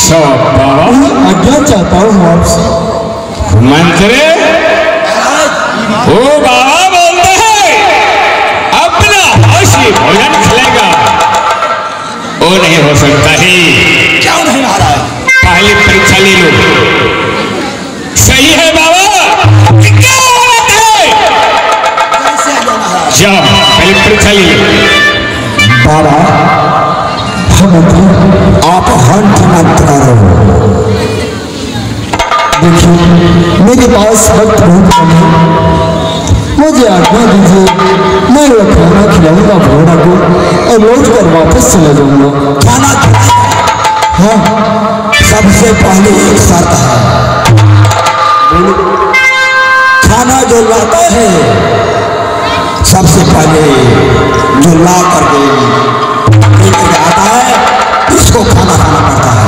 बाबा आज्ञा चाहता हूँ आपसे। मंत्री वो बाबा बोलते हैं अपना हौशी भोजन खिलेगा, वो नहीं हो सकता ही। क्यों नहीं महाराज? पहली परीक्षा ले लो। सही है बाबा, क्या बात है? जाओ पहली परीक्षा ले लो। बाबा आप हंट मत करो। देखिए मेरे पास वक्त बहुत कम है, मुझे आज्ञा दीजिए, मैं वो खाना खिलाऊंगा घोड़ा को और लौट कर वापस चला जाऊंगा। खाना हाँ सबसे पहले एक शर्त है, खाना जो लाता है सबसे पहले जो ला करके आता है इसको खाना खाना पड़ता है।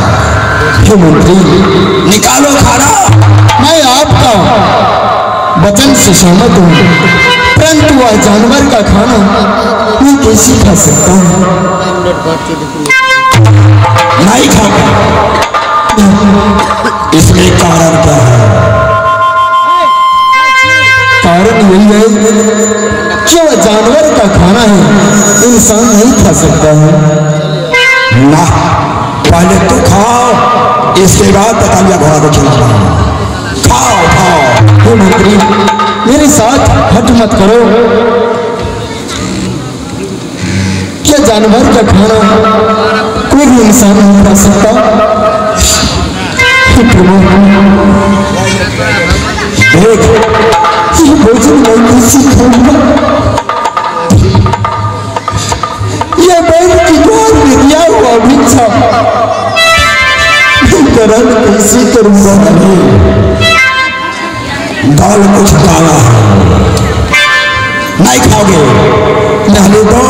हे मंत्री निकालो खाना। मैं आपका वचन से सहमत हूँ, परंतु वह जानवर का खाना मैं कैसे खा सकता हूँ? नहीं खाओगे, इसमें कारण क्या है? कारण यही है कि वह जानवर का खाना है, इंसान नहीं खा सकता है। ना, पहले तो खाओ, इसके बाद बताइए घोड़ा को खिलाना। खाओ खाओ। हे मंत्री मेरे साथ हट मत करो। क्या जानवर का खाना कोई भी इंसान नहीं खा सकता? देख ये भोजन मैं किसी खाऊंगा? यह बैल की द्वार में दिया हुआ भिक्षा ग्रहण कैसे करूंगा? दाल कुछ काला है, नहीं खाओगे, पहले तो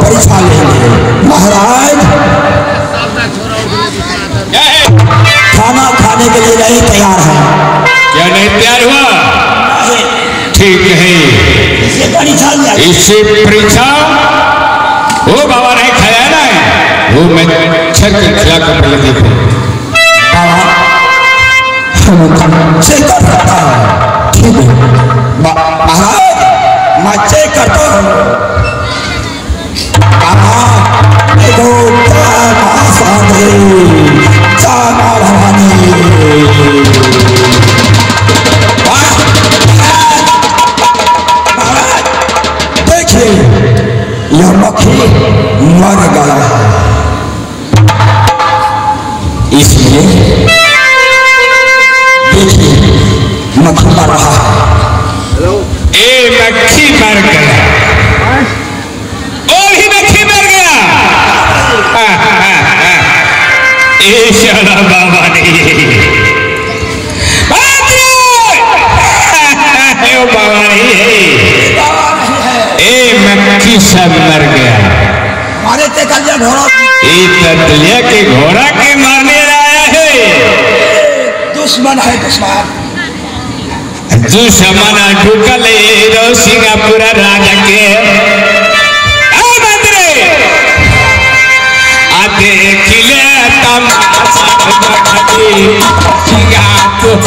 परीक्षा लेंगे। महाराज खाना खाने के लिए नहीं तैयार है। क्या नहीं तैयार हुआ? ठीक है, इससे परीक्षा वो बाबा नहीं खाया ना, वो मैं छर के खिला कर पहले देखो। चेक कर सकता है? ठीक है महाराज, मैं चेक करता हूँ। देखो देखिए यह मक्खी मर गया है, इसलिए देखिए मक्खी मर रहा है। ए मक्खी मर गया, ओ भी मक्खी मर गया। ए शाला बाबा नहीं है, ओ बाबा नहीं है, ए मक्खी सब मर गया। हमारे तेकलिया घोड़ा ए ततलिया के घोड़ा के मारने आया है। दुश्मन है, दुश्मन दुश्मन ढुकल सिंगापुर राजा के आते खिले तमाशा सिंगापुर।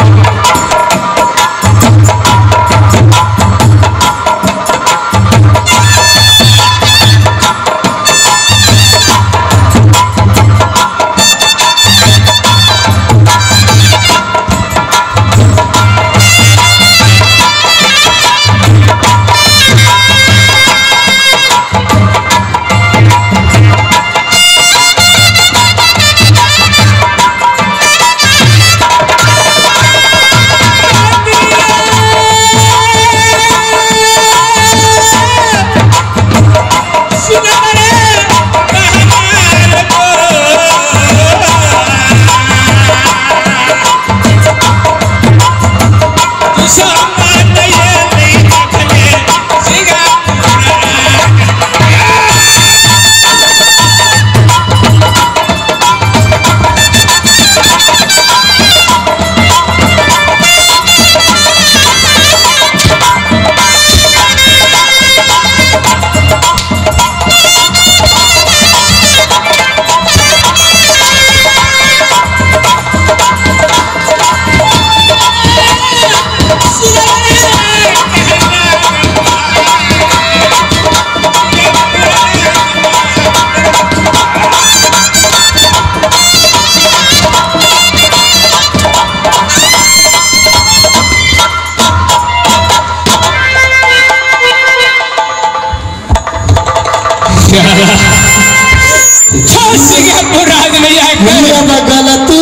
फांसी का मुराद नहीं है मेरा गलती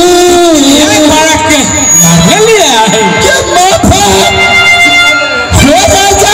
फर्क मार लिया है क्या माफा हो राजा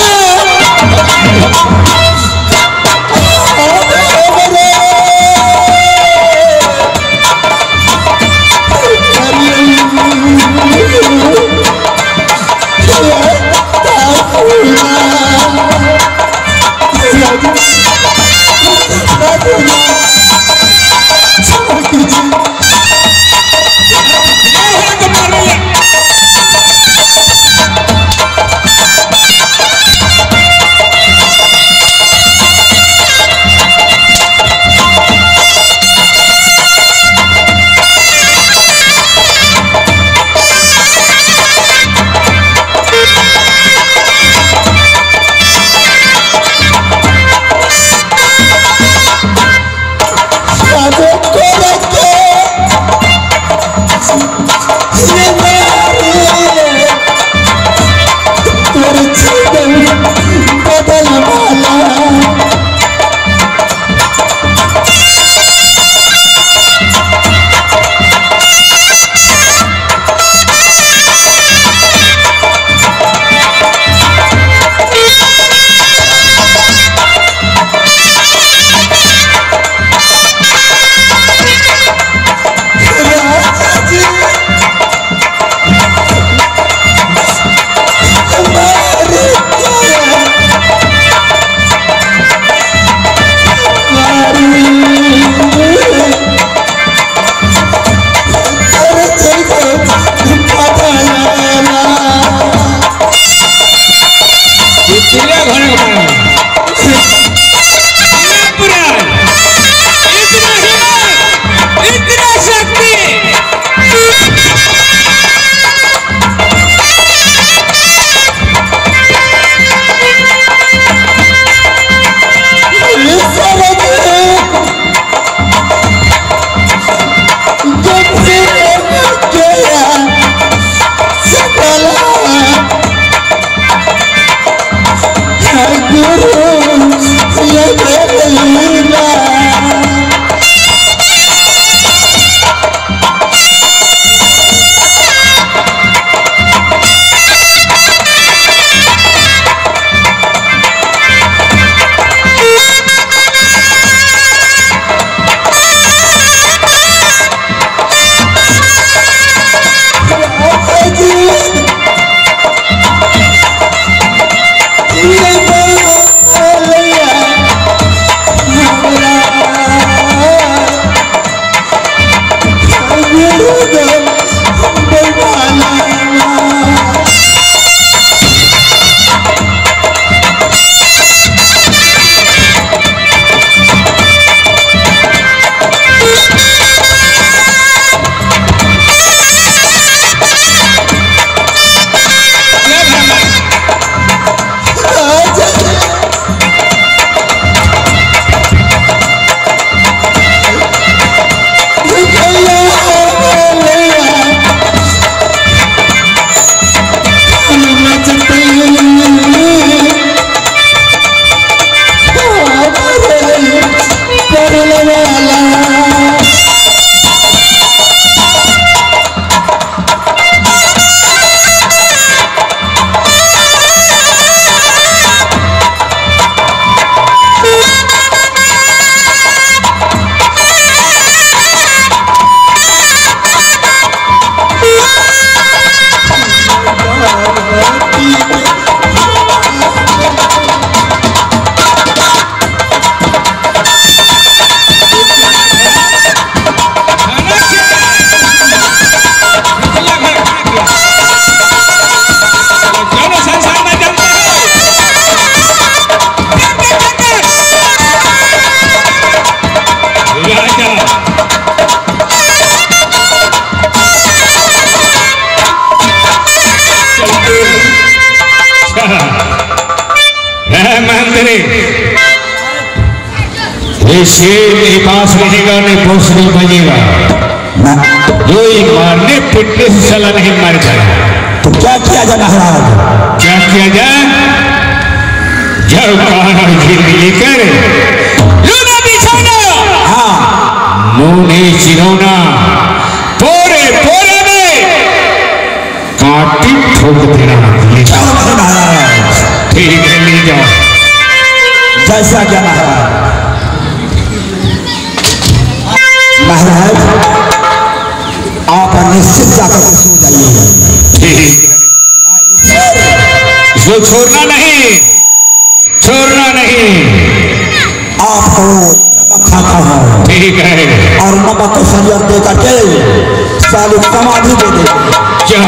ये शेर के पास रहेगा नहीं बोस नहीं बजेगा जो मारने पिटने से सला नहीं मर जाए। तो क्या किया जाए महाराज? क्या किया जाए? जब कहा लेकर मुंह चिरौना पोरे पोरे में काटी ठोक देना। ले जाओ महाराज। ठीक है ले जाओ जैसा क्या महाराज आप निश्चित जाकर सो जाइए। ठीक इसको छोड़ना नहीं आपको नमक खाता हूँ। ठीक है और नमक को संजर दे करके साली समाधि दे देंगे। क्या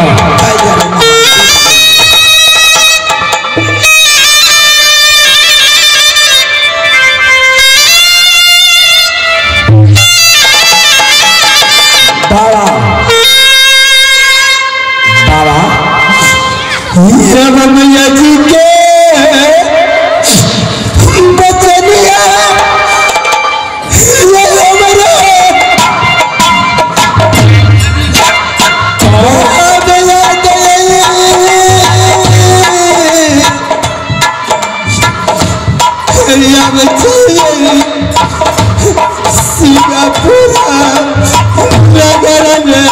रमैया जी के बचनिया सिंगापुरा नगर में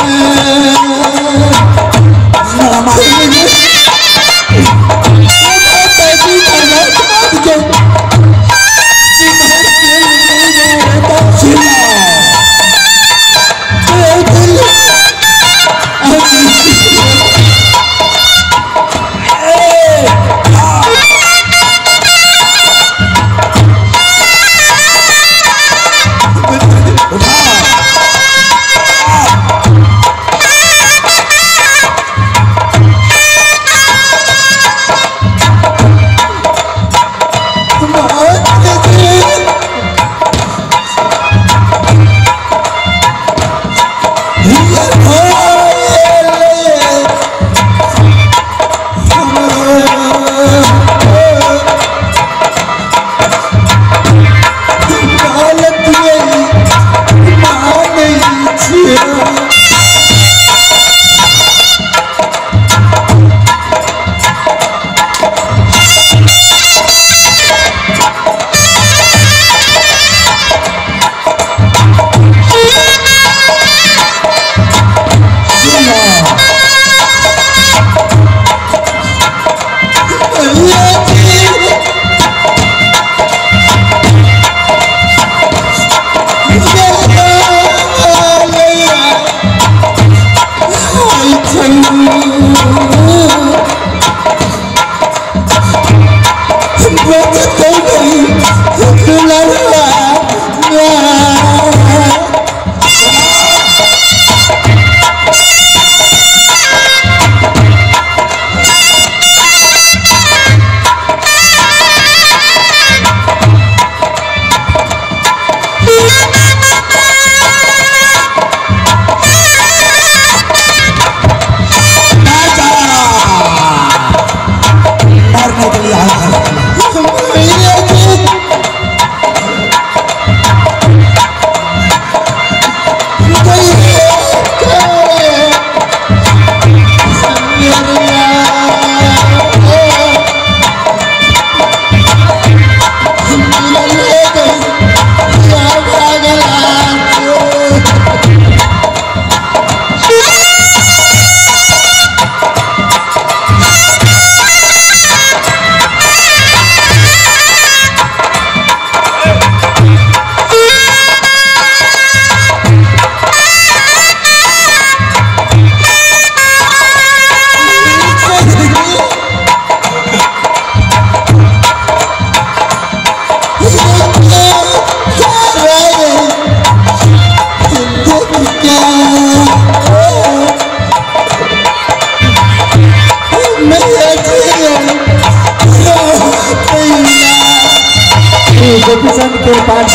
गोपीचंद के पाठ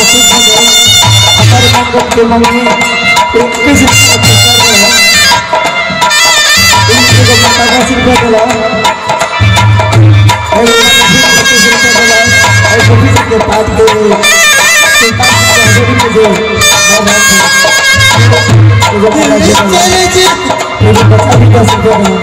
हमारे मंगल के मंगनी कैसे गोपीचंद के पाठ के बच्चा भी कर सकते हैं।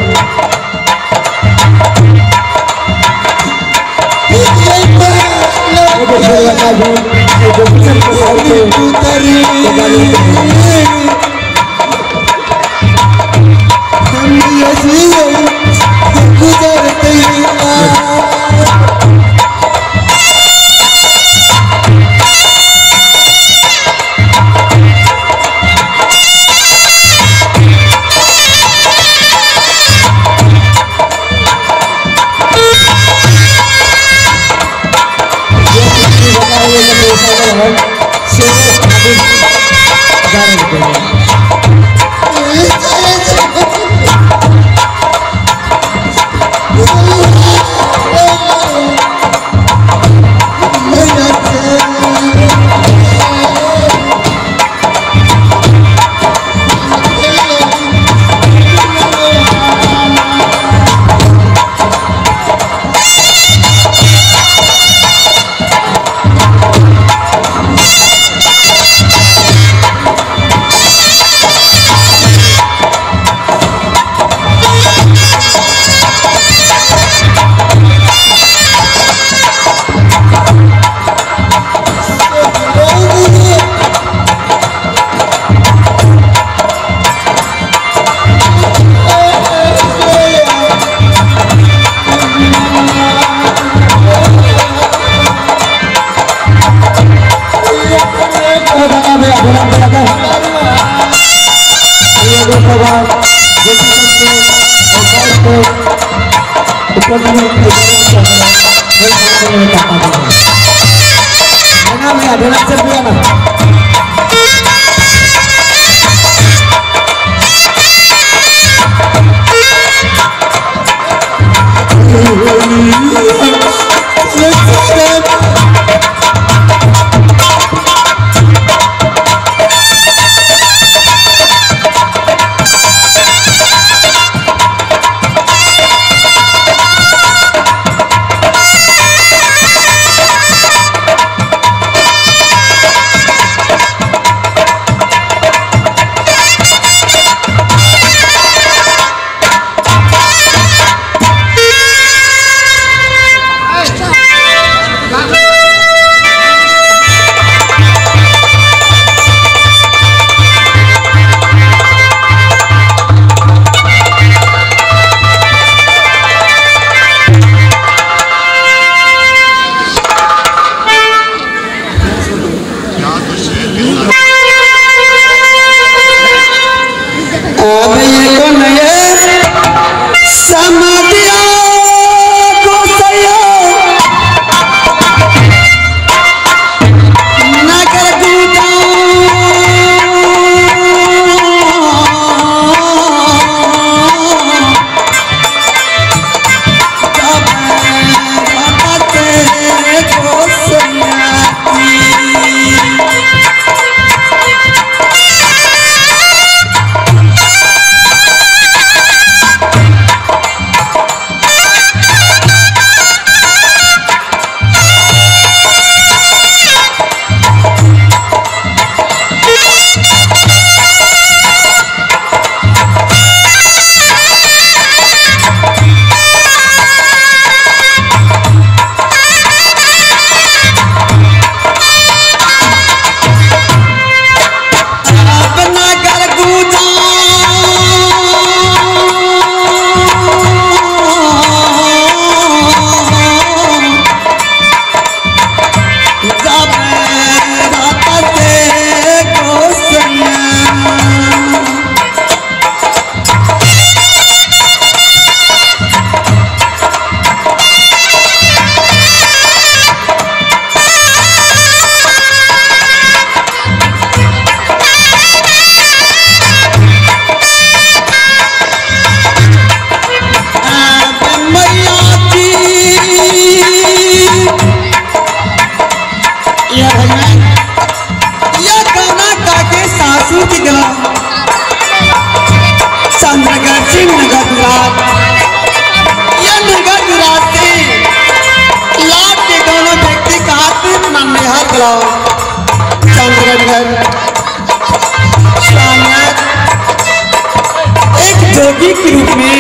जोगी के रूप में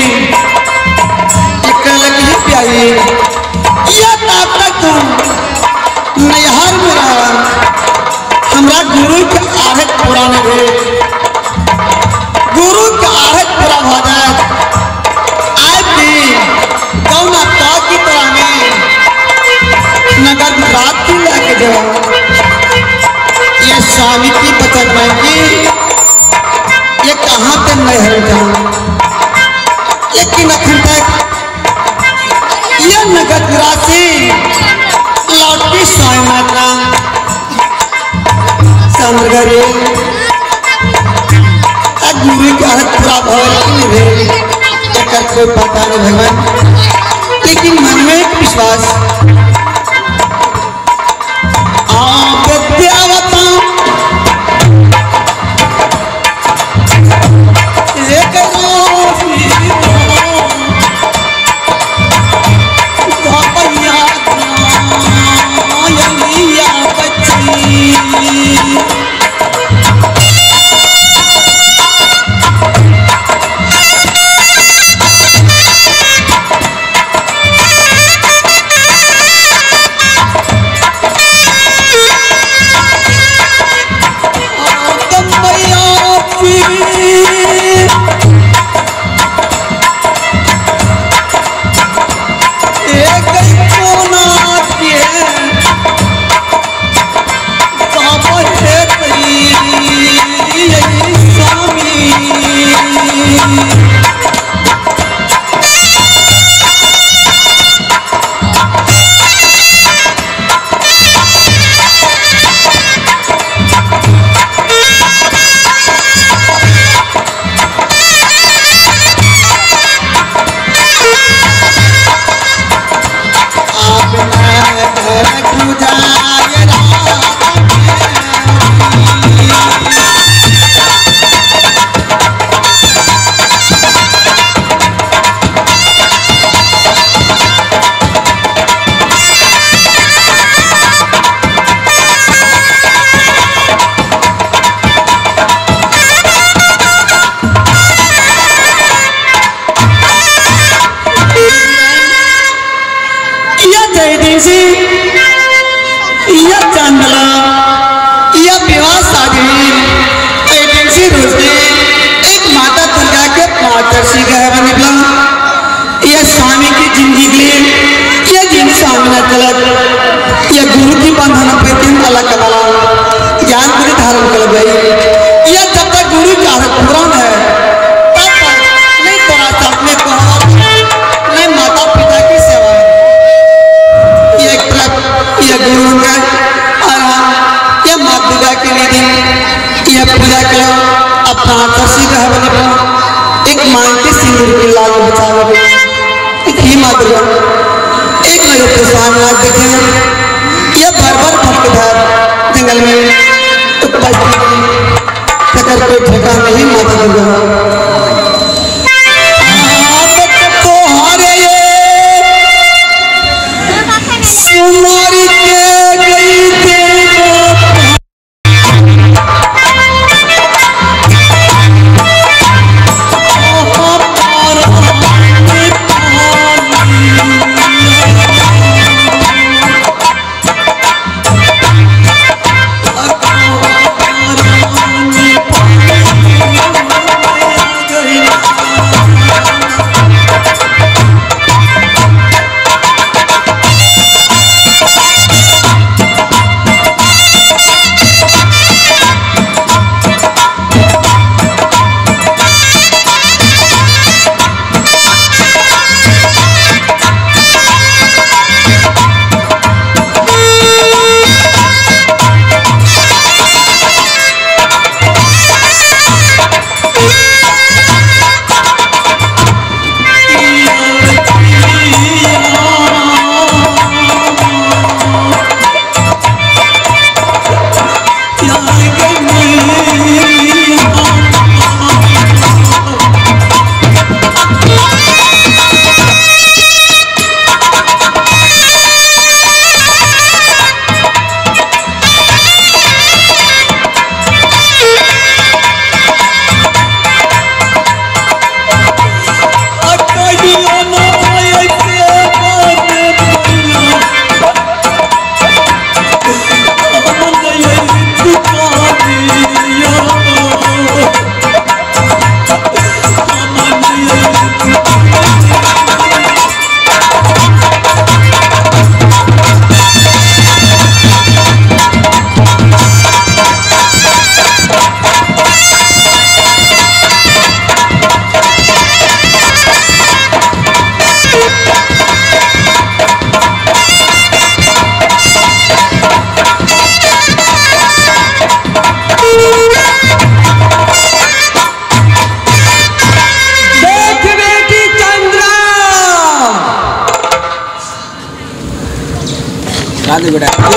एक लगी प्याई या तब तक तुम नैहर में रहा ना गुरु के आहट पूरा न भे, गुरु के आहट पूरा हो जाए आज भी कौना का की तरह में नगर रात की लेके जाओ ये स्वामी की बचत मांगी ये कहाँ तक मैं हर जाऊं लेकिन अखन तक ये नगद राशि लौटी स्वामी माता चंद्रगढ़ गुरु का हाथ पूरा भवन कोई पता नहीं भगवान लेकिन मन में एक विश्वास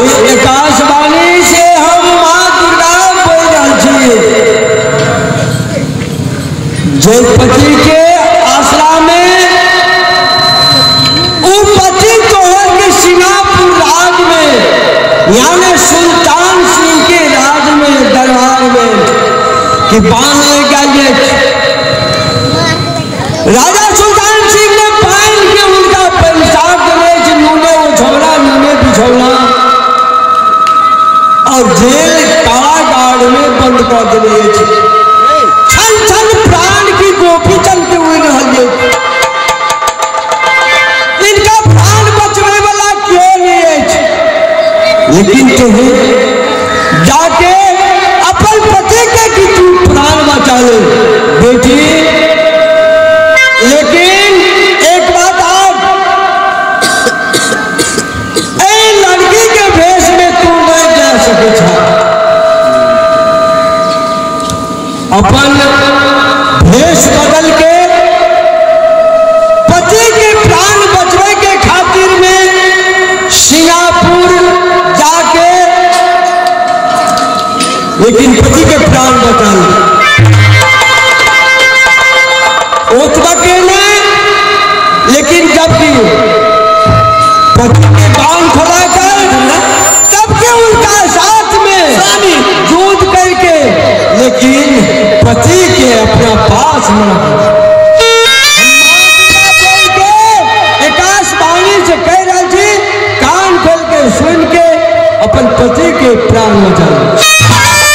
आकाशवाणी से हम माँ दुर्गा बोल रहे जयपति के आसरा में उपति तोहर के सिंगापुर राज में यानी सुल्तान सिंह के राज में दरबार में कि बांध गए राजा सुल्तान सिंह ने पान के उनका पेशाब करे नूने उछौला नूने बिछौला और जेल कारागार में बंद कर दिए छल छल प्राण की गोपी चलते हुए रहिए इनका प्राण बचने वाला क्यों नहीं है लेकिन तुम्हें जाके अपन पति के कि तू प्राण बचा ले बेटी लेकिन एक बात और लड़की के भेष में तू नहीं जा सके अपन भेष बदल के पति के प्राण बचवे के खातिर में सिंगापुर जाके लेकिन पति के प्राण बचा ले ओतबा के नहीं लेकिन जब भी पति के बांध खोला कर तब के उनका साथ में युद्ध करके लेकिन पति के अपना पास में आकाशवाणी से कह रहे थे कान खोल के सुन के अपन पति के प्राण बचा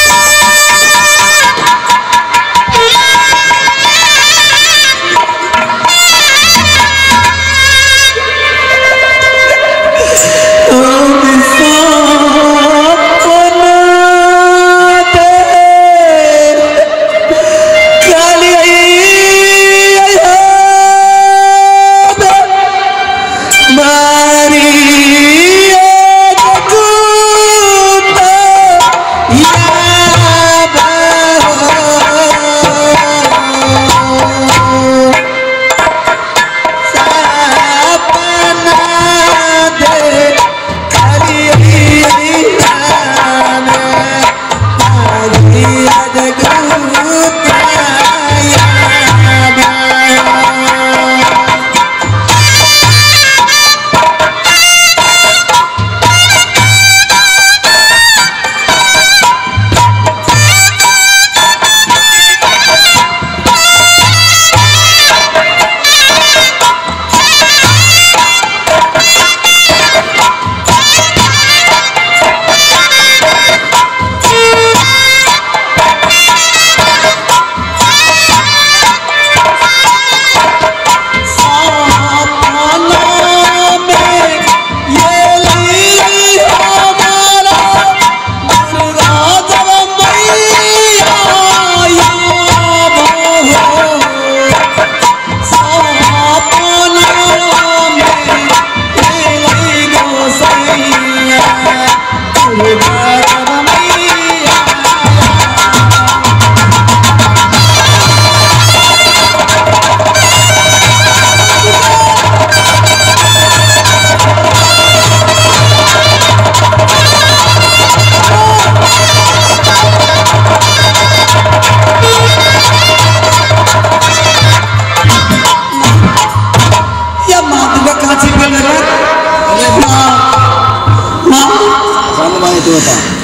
होता